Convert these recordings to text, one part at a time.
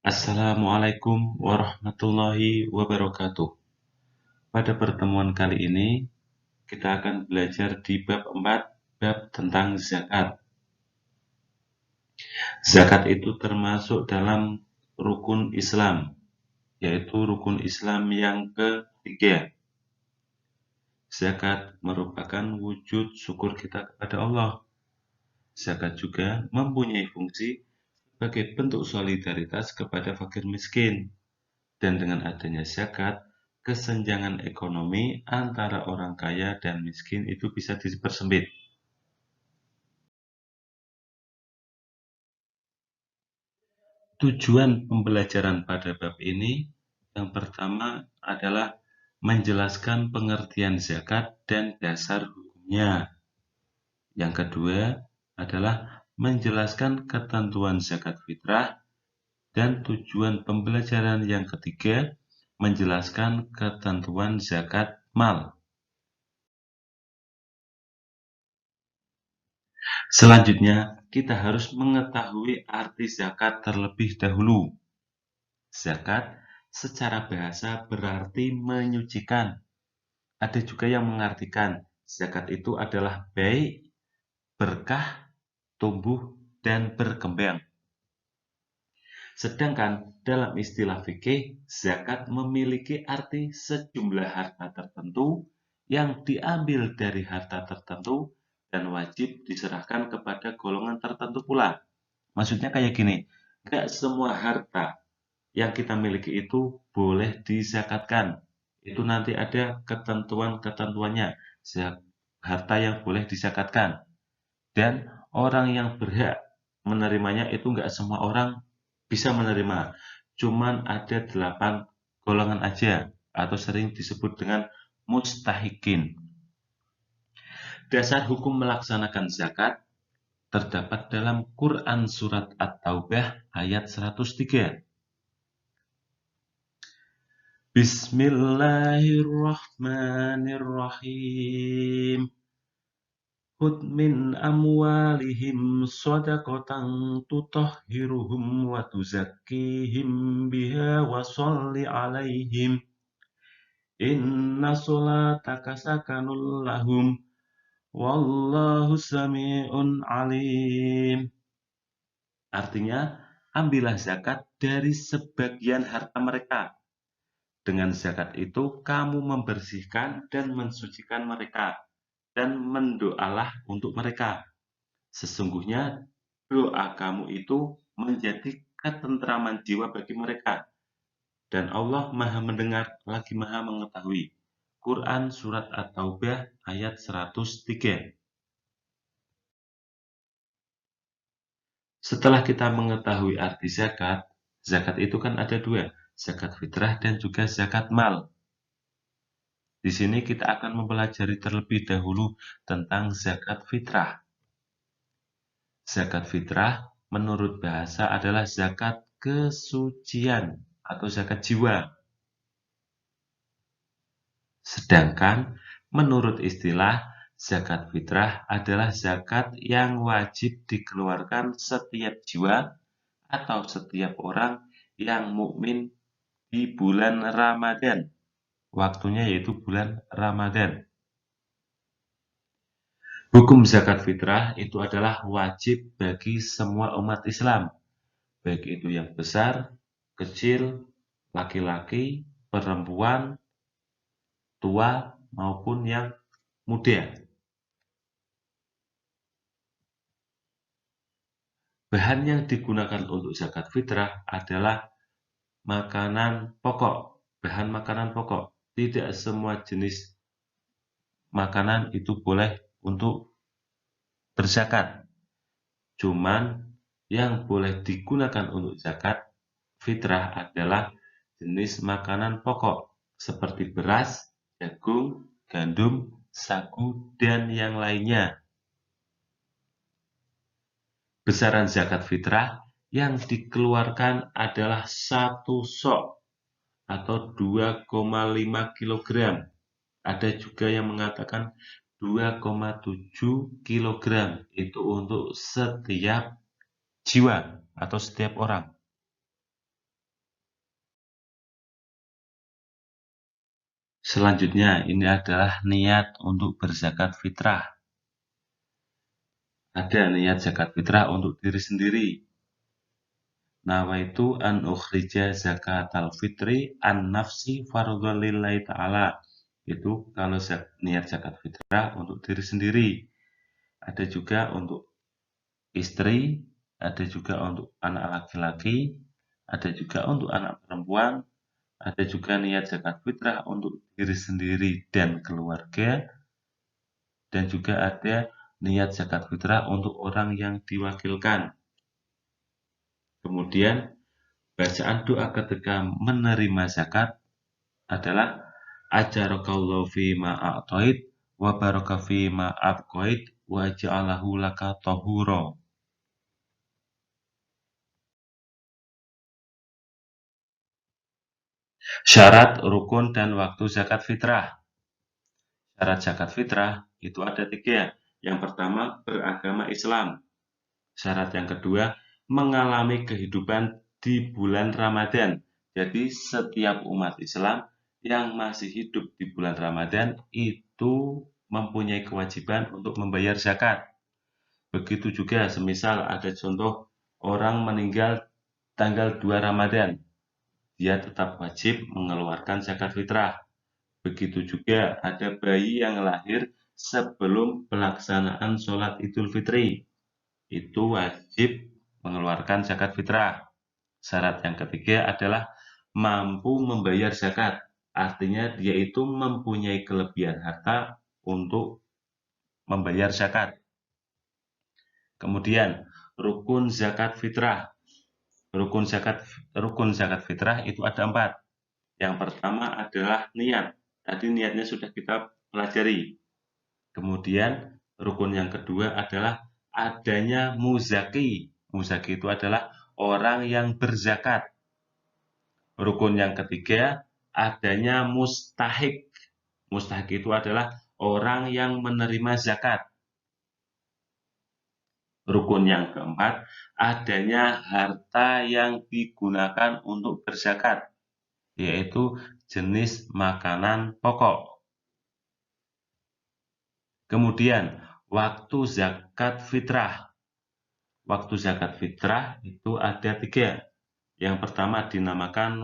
Assalamualaikum warahmatullahi wabarakatuh. Pada pertemuan kali ini, kita akan belajar di bab 4, bab tentang zakat. Zakat itu termasuk dalam rukun Islam, yaitu rukun Islam yang ketiga. Zakat merupakan wujud syukur kita kepada Allah. Zakat juga mempunyai fungsi sebagai bentuk solidaritas kepada fakir miskin. Dan dengan adanya zakat, kesenjangan ekonomi antara orang kaya dan miskin itu bisa dipersempit. Tujuan pembelajaran pada bab ini yang pertama adalah menjelaskan pengertian zakat dan dasar hukumnya. Yang kedua adalah menjelaskan ketentuan zakat fitrah, dan tujuan pembelajaran yang ketiga menjelaskan ketentuan zakat mal. Selanjutnya, kita harus mengetahui arti zakat terlebih dahulu. Zakat secara bahasa berarti menyucikan. Ada juga yang mengartikan zakat itu adalah baik, berkah, tumbuh, dan berkembang. Sedangkan dalam istilah fikih, zakat memiliki arti sejumlah harta tertentu yang diambil dari harta tertentu dan wajib diserahkan kepada golongan tertentu pula. Maksudnya kayak gini, nggak semua harta yang kita miliki itu boleh dizakatkan. Itu nanti ada ketentuan-ketentuannya, harta yang boleh dizakatkan. Dan orang yang berhak menerimanya itu nggak semua orang bisa menerima. Cuman ada 8 golongan aja, atau sering disebut dengan mustahikin. Dasar hukum melaksanakan zakat terdapat dalam Quran Surat At-Taubah ayat 103. Bismillahirrahmanirrahim. Khudh min amwalihim shadaqatan tutahhiruhum wa tuzakkihim biha wa sholli 'alaihim. Inna sholataka sakanul lahum. Wallahu sami'un alim. Artinya, ambillah zakat dari sebagian harta mereka. Dengan zakat itu, kamu membersihkan dan mensucikan mereka, dan mendoalah untuk mereka. Sesungguhnya doa kamu itu menjadi ketentraman jiwa bagi mereka. Dan Allah Maha Mendengar lagi Maha Mengetahui. Quran Surat At-Taubah ayat 103. Setelah kita mengetahui arti zakat, zakat itu kan ada dua, zakat fitrah dan juga zakat mal. Di sini kita akan mempelajari terlebih dahulu tentang zakat fitrah. Zakat fitrah menurut bahasa adalah zakat kesucian atau zakat jiwa. Sedangkan menurut istilah, zakat fitrah adalah zakat yang wajib dikeluarkan setiap jiwa atau setiap orang yang mukmin di bulan Ramadan. Waktunya yaitu bulan Ramadan. Hukum zakat fitrah itu adalah wajib bagi semua umat Islam, baik itu yang besar, kecil, laki-laki, perempuan, tua, maupun yang muda. Bahan yang digunakan untuk zakat fitrah adalah makanan pokok, bahan makanan pokok. Tidak semua jenis makanan itu boleh untuk berzakat. Cuman yang boleh digunakan untuk zakat fitrah adalah jenis makanan pokok seperti beras, jagung, gandum, sagu, dan yang lainnya. Besaran zakat fitrah yang dikeluarkan adalah 1 sok atau 2,5 kg. Ada juga yang mengatakan 2,7 kg. Itu untuk setiap jiwa atau setiap orang. Selanjutnya, ini adalah niat untuk berzakat fitrah. Ada niat zakat fitrah untuk diri sendiri. Nawaitu an ukhrija zakatal fitri an nafsi fardhan lillahi ta'ala. Itu kalau niat zakat fitrah untuk diri sendiri. Ada juga untuk istri, ada juga untuk anak laki-laki, ada juga untuk anak perempuan, ada juga niat zakat fitrah untuk diri sendiri dan keluarga, dan juga ada niat zakat fitrah untuk orang yang diwakilkan. Kemudian bacaan doa ketika menerima zakat adalah ajarakallahu fi ma a'tait wa baraka fi ma abqait wa ja'alahu laka tahura. Syarat, rukun, dan waktu zakat fitrah. Syarat zakat fitrah itu ada 3. Yang pertama, beragama Islam. Syarat yang kedua, mengalami kehidupan di bulan Ramadan. Jadi setiap umat Islam yang masih hidup di bulan Ramadan itu mempunyai kewajiban untuk membayar zakat. Begitu juga semisal ada contoh orang meninggal tanggal 2 Ramadan, dia tetap wajib mengeluarkan zakat fitrah. Begitu juga ada bayi yang lahir sebelum pelaksanaan sholat Idul Fitri, itu wajib mengeluarkan zakat fitrah. Syarat yang ketiga adalah mampu membayar zakat, artinya dia itu mempunyai kelebihan harta untuk membayar zakat. Kemudian rukun zakat fitrah. Rukun zakat fitrah itu ada 4. Yang pertama adalah niat. Tadi niatnya sudah kita pelajari. Kemudian rukun yang kedua adalah adanya muzaki. Muzaki itu adalah orang yang berzakat. Rukun yang ketiga adanya mustahik. Mustahik itu adalah orang yang menerima zakat. Rukun yang keempat adanya harta yang digunakan untuk berzakat, yaitu jenis makanan pokok. Kemudian waktu zakat fitrah. Waktu zakat fitrah itu ada 3. Yang pertama dinamakan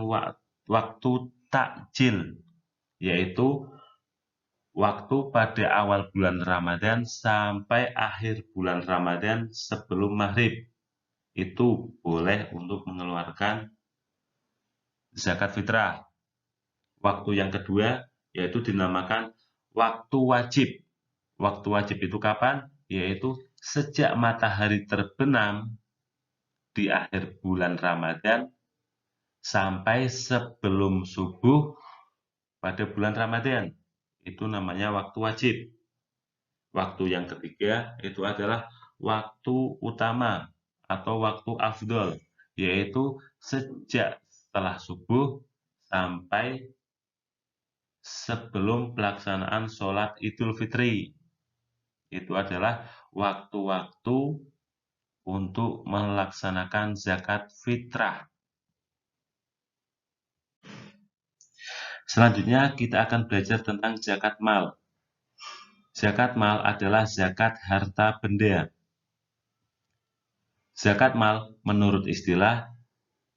waktu takjil, yaitu waktu pada awal bulan Ramadan sampai akhir bulan Ramadan sebelum maghrib. Itu boleh untuk mengeluarkan zakat fitrah. Waktu yang kedua yaitu dinamakan waktu wajib. Waktu wajib itu kapan? Yaitu sejak matahari terbenam di akhir bulan Ramadan sampai sebelum subuh pada bulan Ramadan. Itu namanya waktu wajib. Waktu yang ketiga itu adalah waktu utama atau waktu afdol, yaitu sejak setelah subuh sampai sebelum pelaksanaan sholat Idul Fitri. Itu adalah waktu-waktu untuk melaksanakan zakat fitrah. Selanjutnya kita akan belajar tentang zakat mal. Zakat mal adalah zakat harta benda. Zakat mal menurut istilah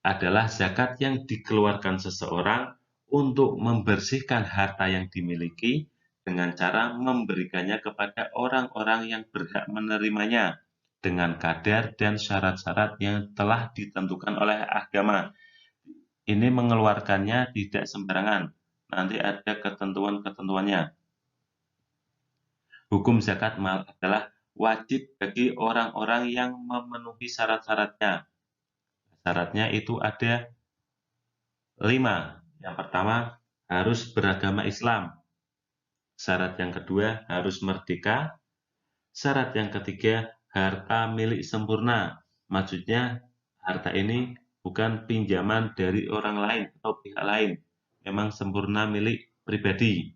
adalah zakat yang dikeluarkan seseorang untuk membersihkan harta yang dimiliki dengan cara memberikannya kepada orang-orang yang berhak menerimanya dengan kadar dan syarat-syarat yang telah ditentukan oleh agama. Ini mengeluarkannya tidak sembarangan, nanti ada ketentuan-ketentuannya. Hukum zakat mal adalah wajib bagi orang-orang yang memenuhi syarat-syaratnya. Syaratnya itu ada 5. Yang pertama, harus beragama Islam. Syarat yang kedua, harus merdeka. Syarat yang ketiga, harta milik sempurna. Maksudnya, harta ini bukan pinjaman dari orang lain atau pihak lain. Memang sempurna milik pribadi.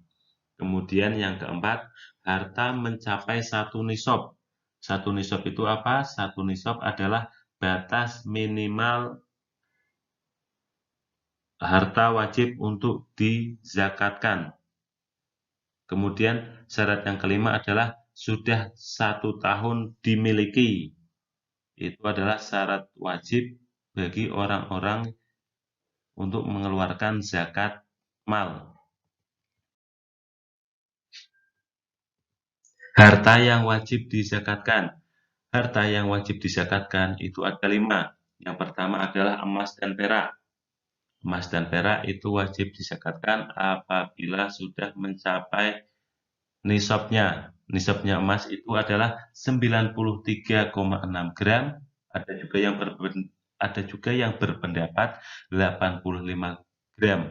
Kemudian yang keempat, harta mencapai 1 nisab. 1 nisab itu apa? 1 nisab adalah batas minimal harta wajib untuk dizakatkan. Kemudian syarat yang kelima adalah sudah 1 tahun dimiliki. Itu adalah syarat wajib bagi orang-orang untuk mengeluarkan zakat mal. Harta yang wajib dizakatkan. Harta yang wajib dizakatkan itu ada 5. Yang pertama adalah emas dan perak. Emas dan perak itu wajib dizakatkan apabila sudah mencapai nisabnya. Nisabnya emas itu adalah 93,6 gram. Ada juga yang berpendapat 85 gram.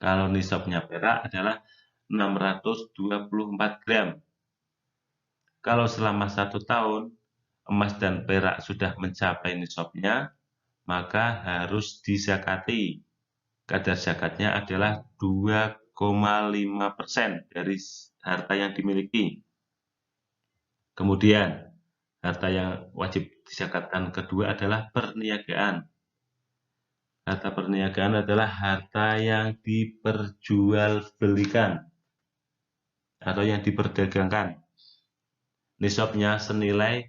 Kalau nisabnya perak adalah 624 gram. Kalau selama 1 tahun emas dan perak sudah mencapai nisabnya, maka harus dizakati. Kadar zakatnya adalah 2,5% dari harta yang dimiliki. Kemudian, harta yang wajib dizakatkan kedua adalah perniagaan. Harta perniagaan adalah harta yang diperjualbelikan atau yang diperdagangkan. Nisabnya senilai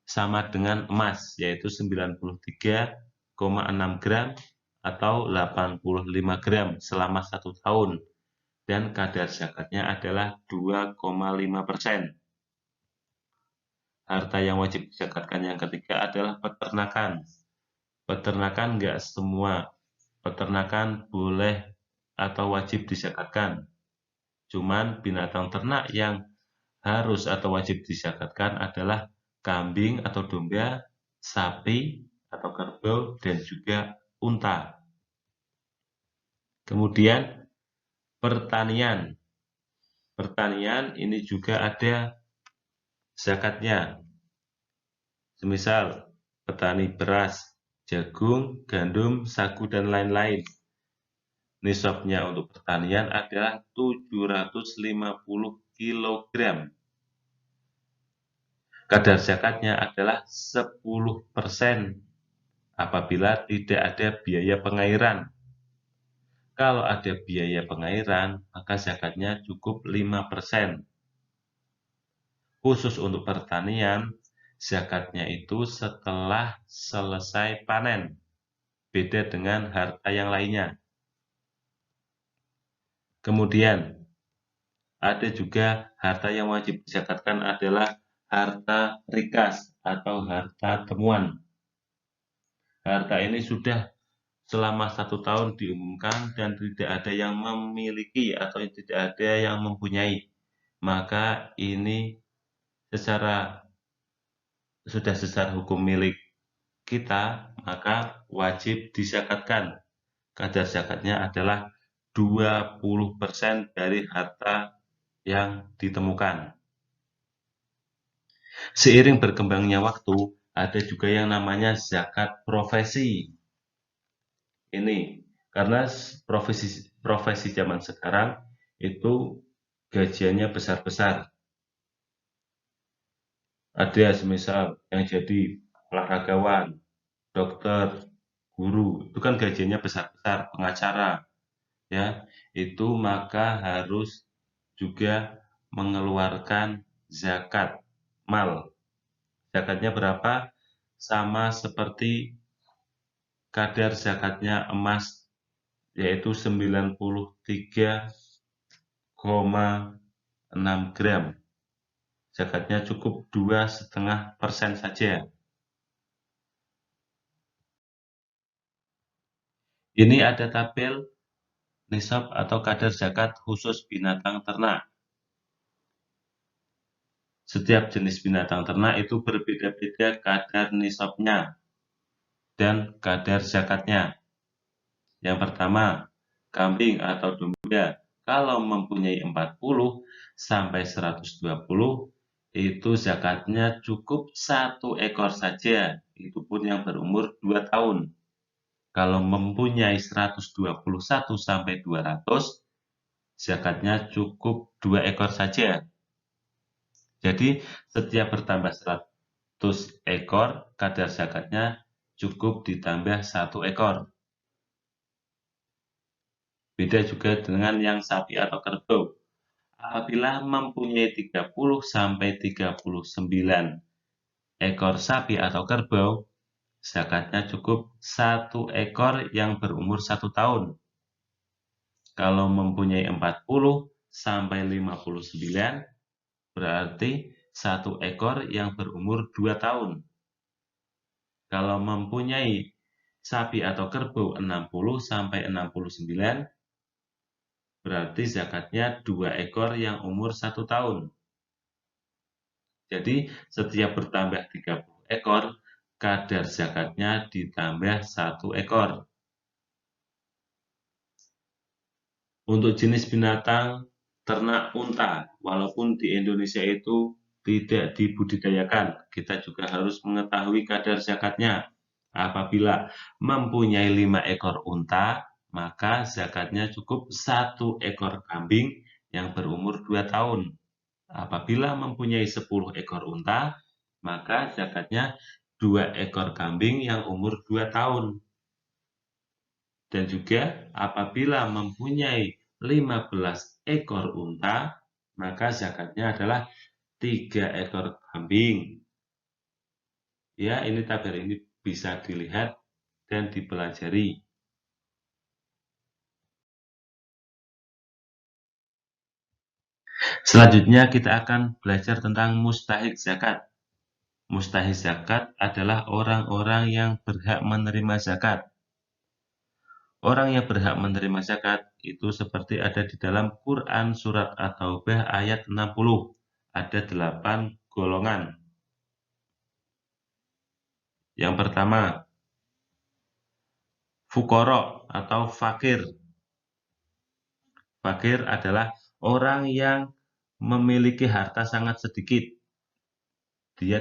sama dengan emas, yaitu 93,6 gram atau 85 gram selama 1 tahun, dan kadar zakatnya adalah 2,5%. Harta yang wajib dizakatkan yang ketiga adalah peternakan. Peternakan nggak semua peternakan boleh atau wajib dizakatkan. Cuman binatang ternak yang harus atau wajib dizakatkan adalah kambing atau domba, sapi atau kerbau, dan juga unta. Kemudian pertanian. Pertanian ini juga ada zakatnya. Semisal petani beras, jagung, gandum, sagu, dan lain-lain. Nisabnya untuk pertanian adalah 750 kg. Kadar zakatnya adalah 10% apabila tidak ada biaya pengairan. Kalau ada biaya pengairan, maka zakatnya cukup 5%. Khusus untuk pertanian, zakatnya itu setelah selesai panen. Beda dengan harta yang lainnya. Kemudian, ada juga harta yang wajib dizakatkan adalah harta rikas atau harta temuan. Harta ini sudah selama 1 tahun diumumkan dan tidak ada yang memiliki atau tidak ada yang mempunyai. Maka ini sudah secara hukum milik kita, maka wajib dizakatkan. Kadar zakatnya adalah 20% dari harta yang ditemukan. Seiring berkembangnya waktu, ada juga yang namanya zakat profesi. Ini karena profesi zaman sekarang itu gajiannya besar-besar. Ada semisal yang jadi olahragawan, dokter, guru, itu kan gajiannya besar-besar, pengacara, ya, itu maka harus juga mengeluarkan zakat mal. Zakatnya berapa? Sama seperti kadar zakatnya emas, yaitu 93,6 gram. Zakatnya cukup 2,5% saja. Ini ada tabel nisab atau kadar zakat khusus binatang ternak. Setiap jenis binatang ternak itu berbeda-beda kadar nisabnya dan kadar zakatnya. Yang pertama, kambing atau domba. Kalau mempunyai 40 sampai 120, itu zakatnya cukup 1 ekor saja, itu pun yang berumur 2 tahun. Kalau mempunyai 121 sampai 200, zakatnya cukup 2 ekor saja. Jadi setiap bertambah 100 ekor, kadar zakatnya cukup ditambah 1 ekor. Beda juga dengan yang sapi atau kerbau. Apabila mempunyai 30-39 ekor sapi atau kerbau, zakatnya cukup 1 ekor yang berumur 1 tahun. Kalau mempunyai 40-59, berarti 1 ekor yang berumur 2 tahun. Kalau mempunyai sapi atau kerbau 60-69, berarti zakatnya 2 ekor yang umur 1 tahun. Jadi setiap bertambah 30 ekor, kadar zakatnya ditambah 1 ekor. Untuk jenis binatang ternak unta, walaupun di Indonesia itu tidak dibudidayakan, kita juga harus mengetahui kadar zakatnya. Apabila mempunyai 5 ekor unta, maka zakatnya cukup 1 ekor kambing yang berumur 2 tahun. Apabila mempunyai 10 ekor unta, maka zakatnya 2 ekor kambing yang umur 2 tahun. Dan juga apabila mempunyai 15 ekor unta, maka zakatnya adalah 3 ekor kambing. Ya, ini tabel ini bisa dilihat dan dipelajari. Selanjutnya kita akan belajar tentang mustahik zakat. Mustahik zakat adalah orang-orang yang berhak menerima zakat. Orang yang berhak menerima zakat itu seperti ada di dalam Quran surat At-Taubah ayat 60. Ada 8 golongan. Yang pertama, fuqara atau fakir. Fakir adalah orang yang memiliki harta sangat sedikit. Dia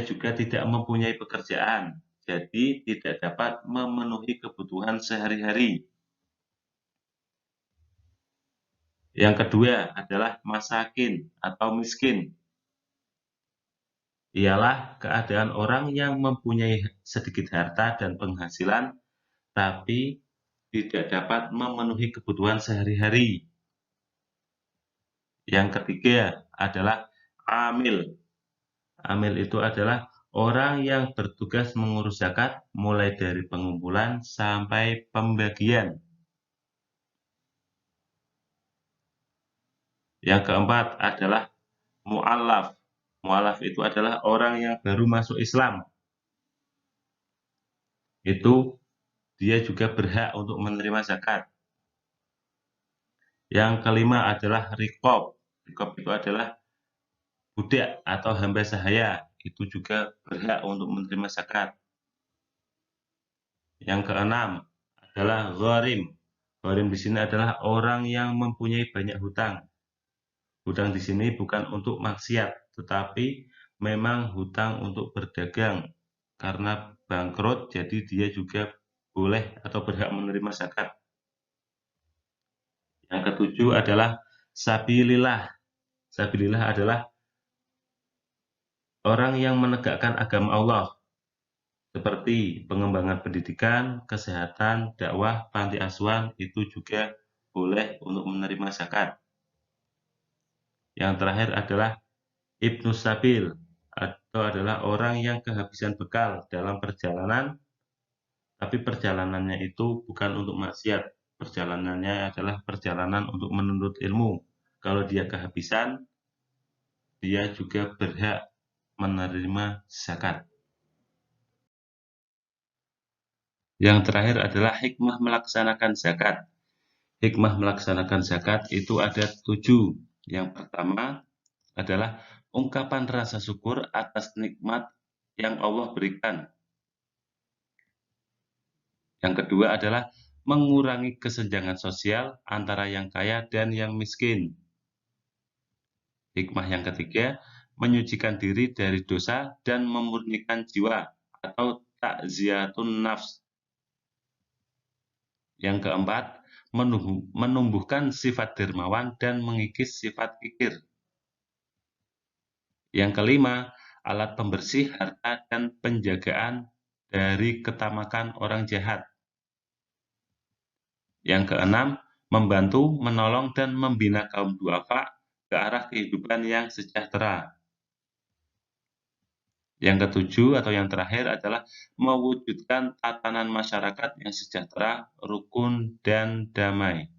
juga tidak mempunyai pekerjaan, jadi tidak dapat memenuhi kebutuhan sehari-hari. Yang kedua adalah masakin atau miskin. Ialah keadaan orang yang mempunyai sedikit harta dan penghasilan, tapi tidak dapat memenuhi kebutuhan sehari-hari. Yang ketiga adalah amil. Amil itu adalah orang yang bertugas mengurus zakat mulai dari pengumpulan sampai pembagian. Yang keempat adalah mu'allaf. Mu'allaf itu adalah orang yang baru masuk Islam. Itu dia juga berhak untuk menerima zakat. Yang kelima adalah riqab. Riqab itu adalah budak atau hamba sahaya. Itu juga berhak untuk menerima zakat. Yang keenam adalah gharim. Gharim di sini adalah orang yang mempunyai banyak hutang. Hutang di sini bukan untuk maksiat, tetapi memang hutang untuk berdagang. Karena bangkrut, jadi dia juga boleh atau berhak menerima zakat. Yang ketujuh adalah sabilillah. Sabilillah adalah orang yang menegakkan agama Allah, seperti pengembangan pendidikan, kesehatan, dakwah, panti asuhan, itu juga boleh untuk menerima zakat. Yang terakhir adalah Ibnu Sabil, atau adalah orang yang kehabisan bekal dalam perjalanan, tapi perjalanannya itu bukan untuk maksiat. Perjalanannya adalah perjalanan untuk menuntut ilmu. Kalau dia kehabisan, dia juga berhak menerima zakat. Yang terakhir adalah hikmah melaksanakan zakat. Hikmah melaksanakan zakat itu ada 7. Yang pertama adalah ungkapan rasa syukur atas nikmat yang Allah berikan. Yang kedua adalah mengurangi kesenjangan sosial antara yang kaya dan yang miskin. Hikmah yang ketiga, menyucikan diri dari dosa dan memurnikan jiwa atau takziyatun nafs. Yang keempat, menumbuhkan sifat dermawan dan mengikis sifat kikir. Yang kelima, alat pembersih harta dan penjagaan dari ketamakan orang jahat. Yang keenam, membantu, menolong, dan membina kaum duafa ke arah kehidupan yang sejahtera. Yang ketujuh atau yang terakhir adalah mewujudkan tatanan masyarakat yang sejahtera, rukun, dan damai.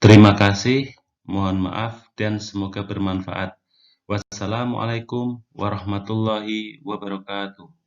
Terima kasih, mohon maaf, dan semoga bermanfaat. Wassalamualaikum warahmatullahi wabarakatuh.